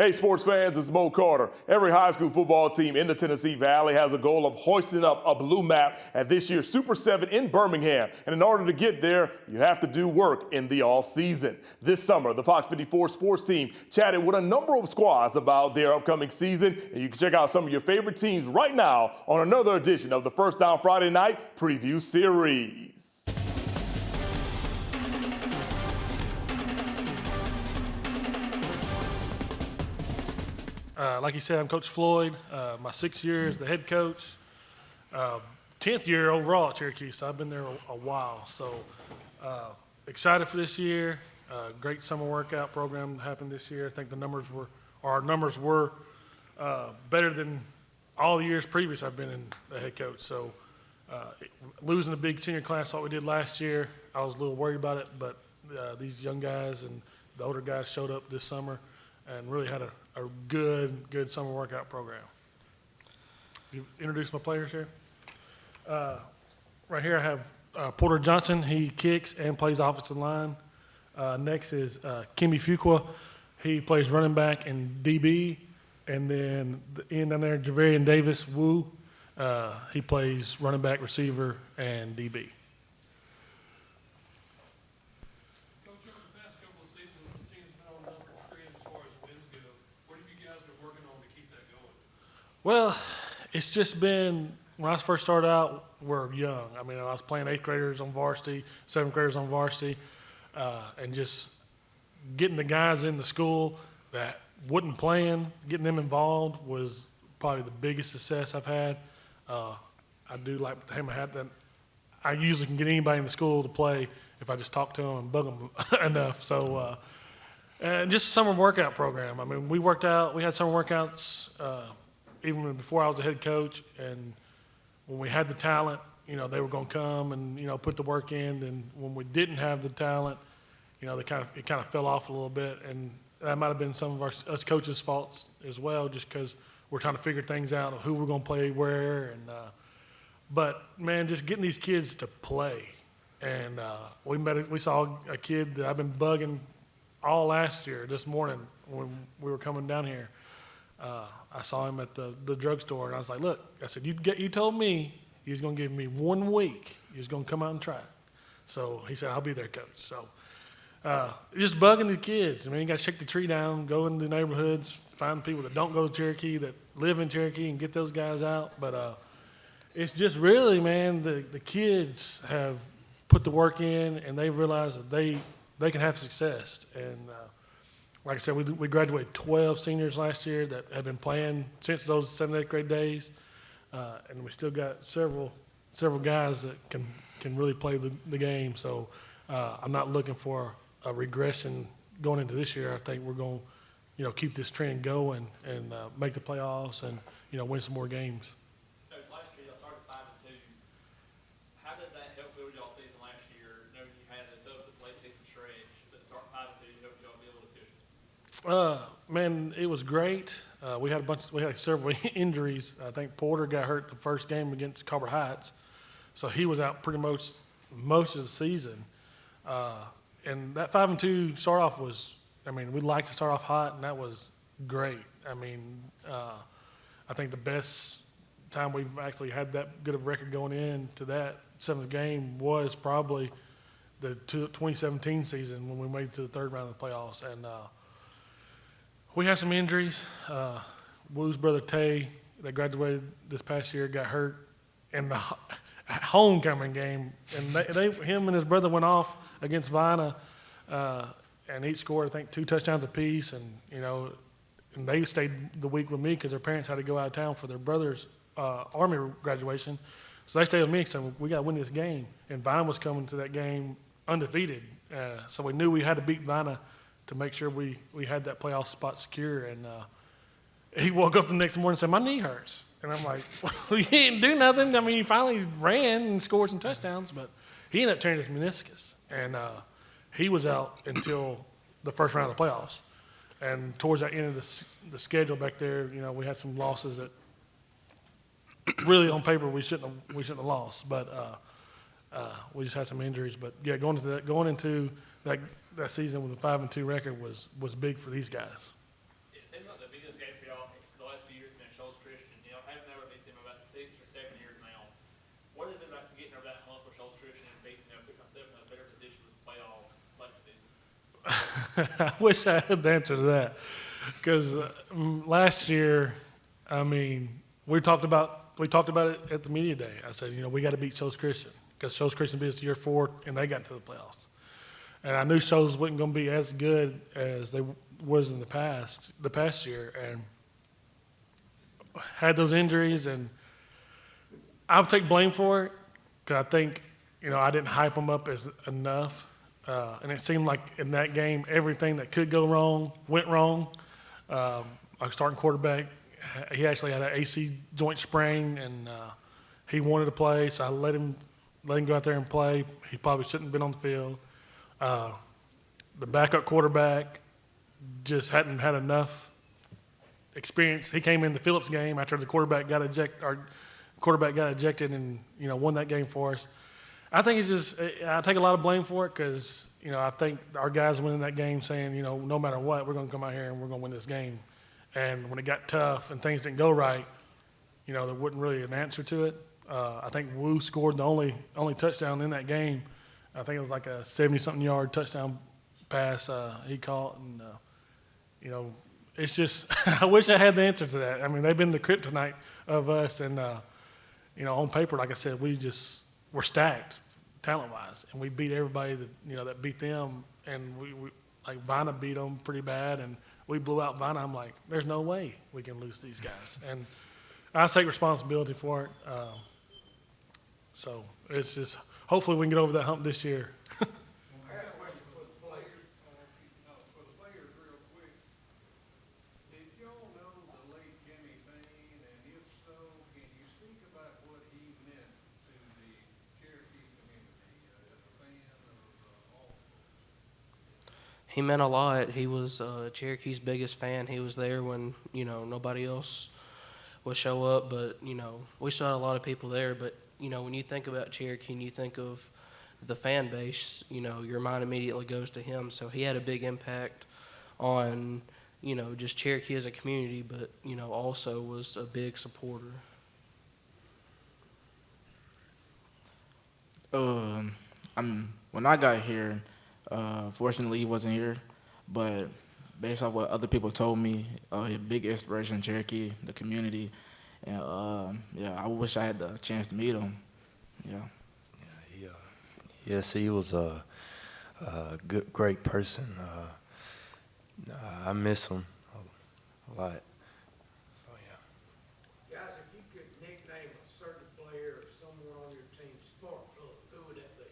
Hey, sports fans, it's Mo Carter. Every high school football team in the Tennessee Valley has a goal of hoisting up a blue map at this year's Super 7 in Birmingham. And in order to get there, you have to do work in the off-season. This summer, the Fox 54 sports team chatted with a number of squads about their upcoming season. And you can check out some of your favorite teams right now on another edition of the First Down Friday Night Preview Series. Like you said, I'm Coach Floyd. My 6th year as the head coach. 10th year overall at Cherokee, so I've been there a while. So excited for this year. Great summer workout program happened this year. I think our numbers were better than all the years previous I've been in the head coach. So losing a big senior class like we did last year, I was a little worried about it, but these young guys and the older guys showed up this summer and really had a good summer workout program. You introduce my players here. Right here I have Porter Johnson. He kicks and plays offensive line. Next is Kimmy Fuqua. He plays running back and DB. And then the end down there, Javarian Davis Wu. He plays running back, receiver, and DB. Well, it's just been, when I first started out, we're young. I mean, I was playing 8th graders on varsity, 7th graders on varsity, and just getting the guys in the school that wasn't playing, getting them involved was probably the biggest success I've had. I do like to hang my hat that I usually can get anybody in the school to play if I just talk to them and bug them enough. So, and just a summer workout program. I mean, we had summer workouts even before I was the head coach, and when we had the talent, you know, they were going to come and, you know, put the work in. And when we didn't have the talent, you know, it kind of fell off a little bit, and that might have been some of us coaches' faults as well, just because we're trying to figure things out of who we're going to play where. And but man, just getting these kids to play, and we saw a kid that I've been bugging all last year. This morning when we were coming down here, I saw him at the drugstore, and I was like, look, I said, you told me you was going to give me 1 week. You was going to come out and try it. So he said, I'll be there, coach. So just bugging the kids. I mean, you got to shake the tree down, go into the neighborhoods, find people that don't go to Cherokee, that live in Cherokee, and get those guys out. But it's just really, man, the kids have put the work in, and they realize that they can have success. And like I said, we graduated 12 seniors last year that have been playing since those 7th, 8th grade days, and we still got several guys that can really play the game. So I'm not looking for a regression going into this year. I think we're going to, you know, keep this trend going and make the playoffs and, you know, win some more games. So last year y'all started 5-2. How did that help build y'all season last year? Knowing you had a tough late season stretch, but start 5-2 helped y'all be able to push it. Man, it was great. We had several injuries. I think Porter got hurt the first game against Carver Heights, so he was out pretty much most of the season. And that 5-2 start off was, I mean, we'd like to start off hot, and that was great. I mean, I think the best time we've actually had that good of a record going into that 7th game was probably the 2017 season when we made it to the 3rd round of the playoffs. And we had some injuries. Wu's brother Tay, that graduated this past year, got hurt in the homecoming game, and him and his brother went off against Vina, and each scored, I think, 2 touchdowns apiece. And you know, and they stayed the week with me because their parents had to go out of town for their brother's Army graduation, so they stayed with me. So we got to win this game, and Vina was coming to that game undefeated, so we knew we had to beat Vina to make sure we had that playoff spot secure. And he woke up the next morning and said, my knee hurts. And I'm like, well, you didn't do nothing. I mean, he finally ran and scored some touchdowns, but he ended up tearing his meniscus. And he was out until the first round of the playoffs. And towards the end of the schedule back there, you know, we had some losses that really on paper we shouldn't have lost. But we just had some injuries. But yeah, going into that season with a 5-2 record was big for these guys. It seemed like I wish I had the answer to that, because last year, I mean, we talked about it at the media day. I said, we got to beat Shoals Christian, because Shoals Christian beat us year 4 and they got to the playoffs, and I knew Shoals wasn't going to be as good as they was in the past year, and had those injuries, and I'll take blame for it, because I think I didn't hype them up as enough. And it seemed like in that game, everything that could go wrong went wrong. Our starting quarterback, he actually had an AC joint sprain, and he wanted to play, so I let him go out there and play. He probably shouldn't have been on the field. The backup quarterback just hadn't had enough experience. He came in the Phillips game after the quarterback got ejected and won that game for us. I think it's just, I take a lot of blame for it, because I think our guys went in that game saying, no matter what, we're going to come out here and we're going to win this game. And when it got tough and things didn't go right, there wasn't really an answer to it. I think Wu scored the only touchdown in that game. I think it was like a 70-something yard touchdown pass he caught, and it's just I wish I had the answer to that. I mean, they've been the kryptonite of us, and on paper, like I said, we're stacked talent-wise, and we beat everybody that beat them, and we like Vina beat them pretty bad, and we blew out Vina. I'm like, there's no way we can lose these guys, and I take responsibility for it. So it's just hopefully we can get over that hump this year. I got a question for the players. Real quick. Did y'all know the late Jimmy Payne, and if so, can you speak about what he meant to the Cherokee community as a fan of all sports? He meant a lot. He was Cherokee's biggest fan. He was there when nobody else would show up, but we still had a lot of people there. But when you think about Cherokee and you think of the fan base, your mind immediately goes to him. So he had a big impact on, just Cherokee as a community, but, also was a big supporter. When I got here, fortunately he wasn't here, but based off what other people told me, a big inspiration in Cherokee, the community, and I wish I had the chance to meet him. Yes, he was a great person. I miss him a lot. So yeah. Guys, if you could nickname a certain player or someone on your team spark plug, who would that be?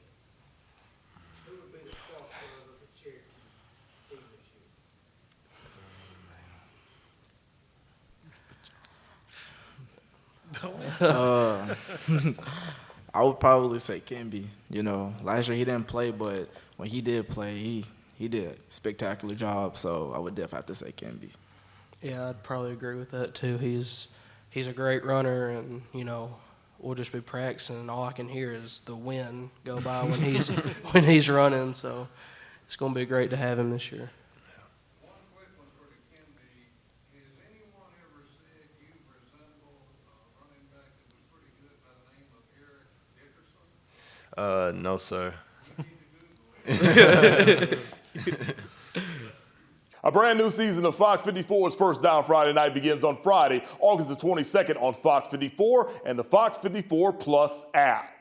Who would be the spark plug of the Cherokee team this year? I would probably say Kimby. Last year he didn't play, but when he did play, he did a spectacular job. So I would definitely have to say Kimby. Yeah, I'd probably agree with that too. He's a great runner, and we'll just be practicing, and all I can hear is the wind go by when he's running. So it's going to be great to have him this year. One quick one for the Kimby. Has anyone ever said you resemble a running back that was pretty good by the name of Eric Dickerson? No, sir. A brand new season of Fox 54's First Down Friday Night begins on Friday, August the 22nd on Fox 54 and the Fox 54 Plus app.